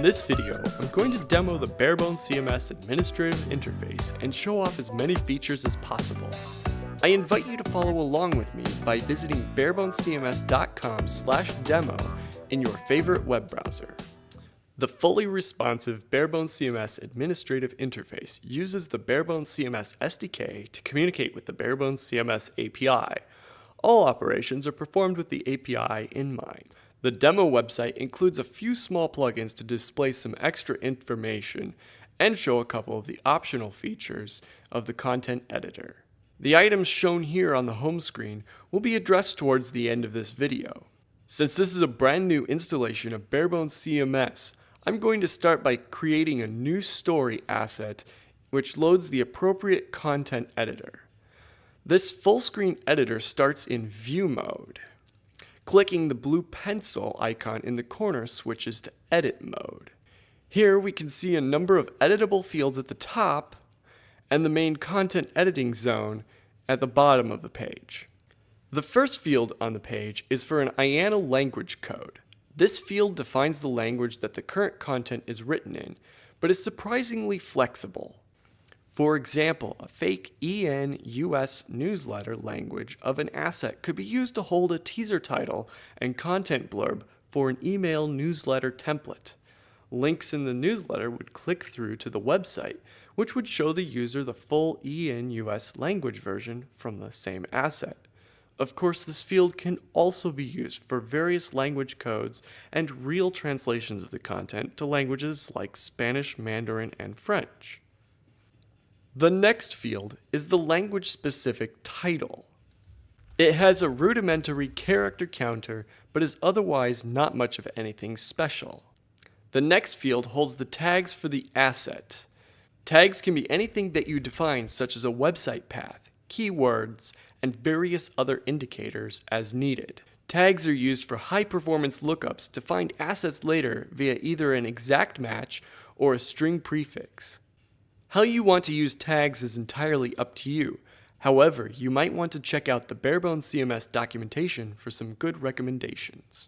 this video, I'm going to demo the Barebones CMS administrative interface and show off as many features as possible. I invite you to follow along with me by visiting barebonescms.com/demo in your favorite web browser. The fully responsive Barebones CMS administrative interface uses the Barebones CMS SDK to communicate with the Barebones CMS API. All operations are performed with the API in mind. The demo website includes a few small plugins to display some extra information and show a couple of the optional features of the content editor. The items shown here on the home screen will be addressed towards the end of this video. Since this is a brand new installation of Barebones CMS, I'm going to start by creating a new story asset which loads the appropriate content editor. This full screen editor starts in view mode. Clicking the blue pencil icon in the corner switches to edit mode. Here we can see a number of editable fields at the top and the main content editing zone at the bottom of the page. The first field on the page is for an IANA language code. This field defines the language that the current content is written in, but is surprisingly flexible. For example, a fake EN-US newsletter language of an asset could be used to hold a teaser title and content blurb for an email newsletter template. Links in the newsletter would click through to the website, which would show the user the full EN-US language version from the same asset. Of course, this field can also be used for various language codes and real translations of the content to languages like Spanish, Mandarin, and French. The next field is the language-specific title. It has a rudimentary character counter, but is otherwise not much of anything special. The next field holds the tags for the asset. Tags can be anything that you define, such as a website path, keywords, and various other indicators as needed. Tags are used for high-performance lookups to find assets later via either an exact match or a string prefix. How you want to use tags is entirely up to you. However, you might want to check out the Barebones CMS documentation for some good recommendations.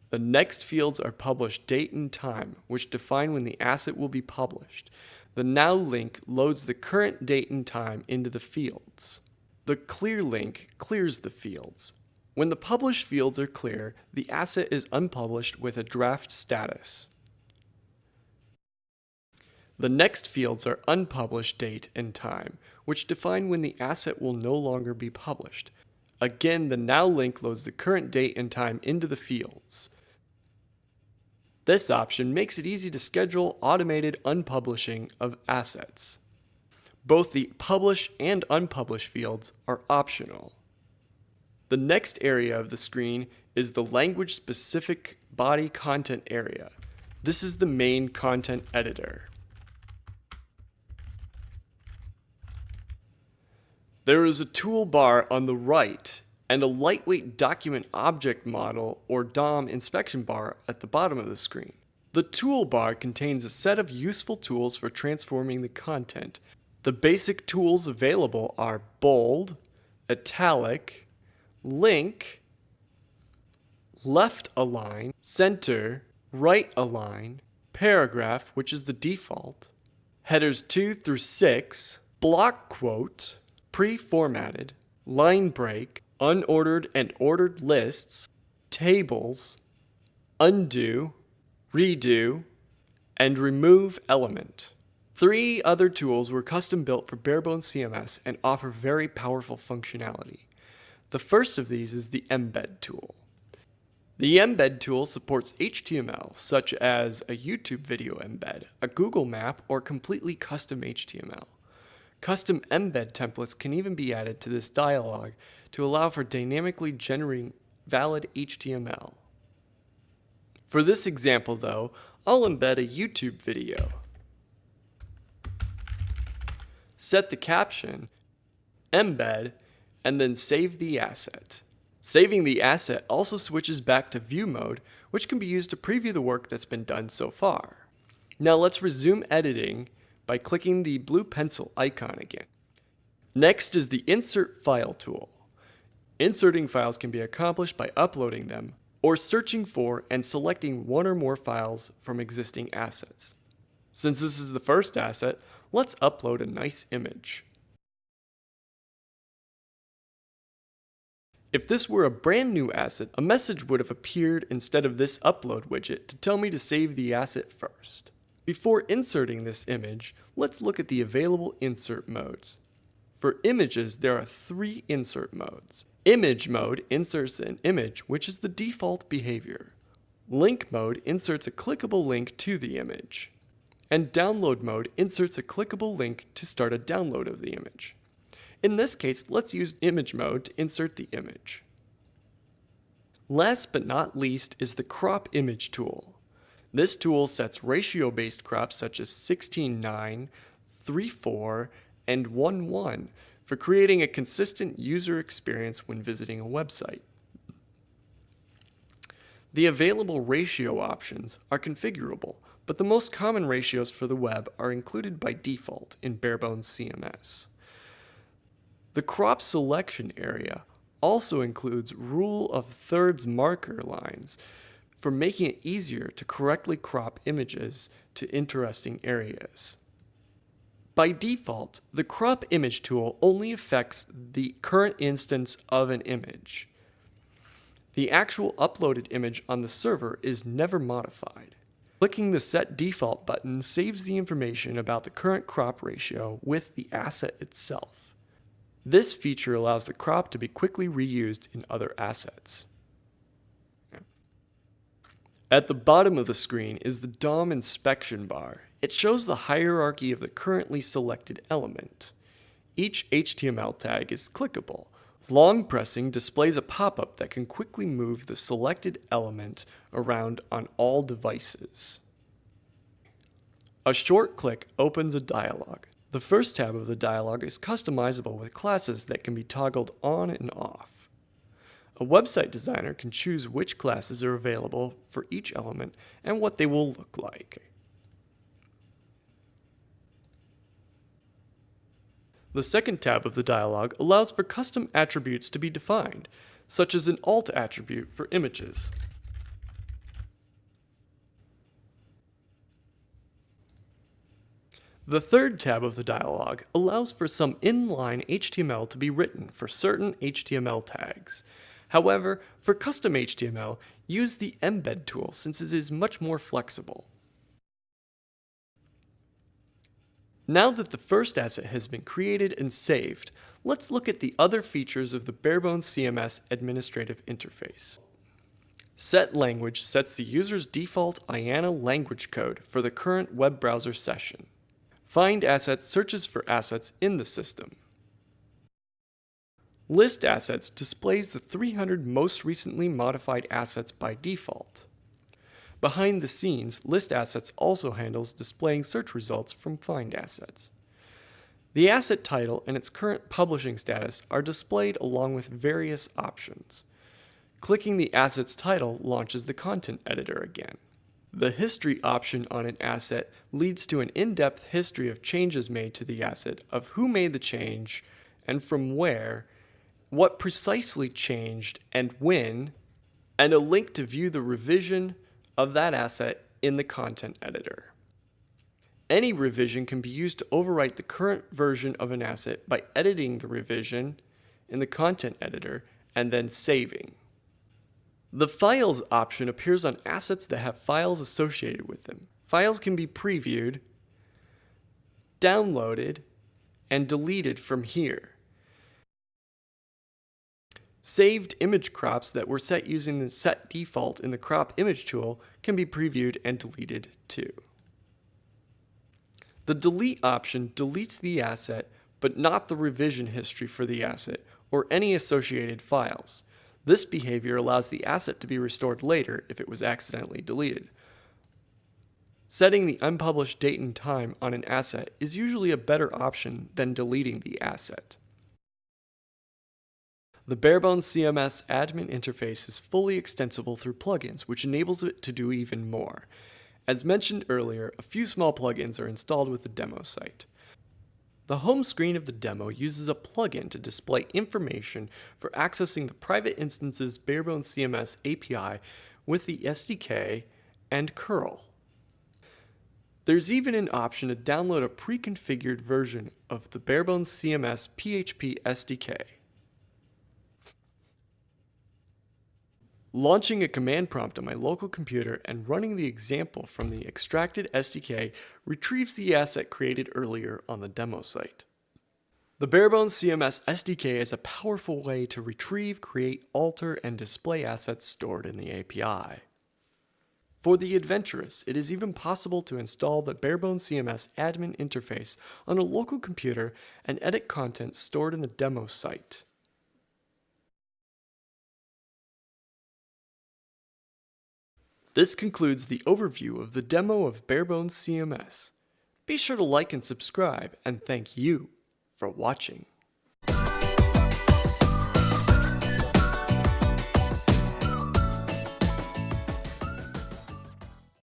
The next fields are published date and time, which define when the asset will be published. The Now link loads the current date and time into the fields. The Clear link clears the fields. When the published fields are clear, the asset is unpublished with a draft status. The next fields are unpublished date and time, which define when the asset will no longer be published. Again, the Now link loads the current date and time into the fields. This option makes it easy to schedule automated unpublishing of assets. Both the Publish and Unpublish fields are optional. The next area of the screen is the language-specific body content area. This is the main content editor. There is a toolbar on the right and a lightweight document object model or DOM inspection bar at the bottom of the screen. The toolbar contains a set of useful tools for transforming the content. The basic tools available are bold, italic, link, left align, center, right align, paragraph, which is the default, headers 2 through 6, block quote, pre-formatted, line break, unordered and ordered lists, tables, undo, redo, and remove element. 3 other tools were custom built for Barebones CMS and offer very powerful functionality. The first of these is the Embed Tool. The Embed Tool supports HTML, such as a YouTube video embed, a Google map, or completely custom HTML. Custom embed templates can even be added to this dialog to allow for dynamically generating valid HTML. For this example though, I'll embed a YouTube video. Set the caption, embed, and then save the asset. Saving the asset also switches back to view mode, which can be used to preview the work that's been done so far. Now let's resume editing by clicking the blue pencil icon again. Next is the Insert File tool. Inserting files can be accomplished by uploading them or searching for and selecting one or more files from existing assets. Since this is the first asset, let's upload a nice image. If this were a brand new asset, a message would have appeared instead of this upload widget to tell me to save the asset first. Before inserting this image, let's look at the available insert modes. For images, there are 3 insert modes. Image mode inserts an image, which is the default behavior. Link mode inserts a clickable link to the image. And download mode inserts a clickable link to start a download of the image. In this case, let's use image mode to insert the image. Last but not least is the crop image tool. This tool sets ratio-based crops such as 16:9, 3:4, and 1:1 for creating a consistent user experience when visiting a website. The available ratio options are configurable, but the most common ratios for the web are included by default in Barebones CMS. The crop selection area also includes rule of thirds marker lines for making it easier to correctly crop images to interesting areas. By default, the crop image tool only affects the current instance of an image. The actual uploaded image on the server is never modified. Clicking the Set Default button saves the information about the current crop ratio with the asset itself. This feature allows the crop to be quickly reused in other assets. At the bottom of the screen is the DOM inspection bar. It shows the hierarchy of the currently selected element. Each HTML tag is clickable. Long pressing displays a pop-up that can quickly move the selected element around on all devices. A short click opens a dialog. The first tab of the dialog is customizable with classes that can be toggled on and off. A website designer can choose which classes are available for each element and what they will look like. The second tab of the dialog allows for custom attributes to be defined, such as an alt attribute for images. The third tab of the dialog allows for some inline HTML to be written for certain HTML tags. However, for custom HTML, use the Embed Tool since it is much more flexible. Now that the first asset has been created and saved, let's look at the other features of the Barebones CMS administrative interface. Set language sets the user's default IANA language code for the current web browser session. Find Assets searches for assets in the system. List Assets displays the 300 most recently modified assets by default. Behind the scenes, List Assets also handles displaying search results from Find Assets. The asset title and its current publishing status are displayed along with various options. Clicking the asset's title launches the content editor again. The history option on an asset leads to an in-depth history of changes made to the asset, of who made the change and from where, what precisely changed and when, and a link to view the revision of that asset in the content editor. Any revision can be used to overwrite the current version of an asset by editing the revision in the content editor and then saving. The Files option appears on assets that have files associated with them. Files can be previewed, downloaded, and deleted from here. Saved image crops that were set using the Set Default in the Crop Image tool can be previewed and deleted too. The Delete option deletes the asset, but not the revision history for the asset or any associated files. This behavior allows the asset to be restored later if it was accidentally deleted. Setting the unpublished date and time on an asset is usually a better option than deleting the asset. The Barebones CMS admin interface is fully extensible through plugins, which enables it to do even more. As mentioned earlier, a few small plugins are installed with the demo site. The home screen of the demo uses a plugin to display information for accessing the private instance's Barebones CMS API with the SDK and curl. There's even an option to download a pre-configured version of the Barebones CMS PHP SDK. Launching a command prompt on my local computer and running the example from the extracted SDK retrieves the asset created earlier on the demo site. The Barebones CMS SDK is a powerful way to retrieve, create, alter, and display assets stored in the API. For the adventurous, it is even possible to install the Barebones CMS admin interface on a local computer and edit content stored in the demo site. This concludes the overview of the demo of Barebones CMS. Be sure to like and subscribe, and thank you for watching.